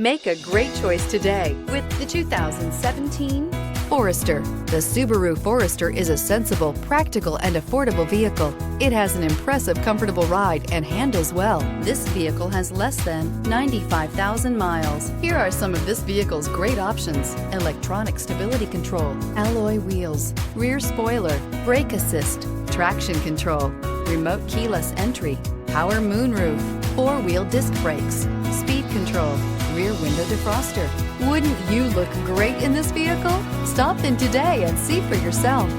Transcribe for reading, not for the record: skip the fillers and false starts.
Make a great choice today with the 2017 Forester. The Subaru Forester is a sensible, practical, and affordable vehicle. It has an impressive, comfortable ride and handles well. This vehicle has less than 95,000 miles. Here are some of this vehicle's great options: electronic stability control, alloy wheels, rear spoiler, brake assist, traction control, remote keyless entry, power moonroof, four-wheel disc brakes, speed control, rear window defroster. Wouldn't you look great in this vehicle? Stop in today and see for yourself.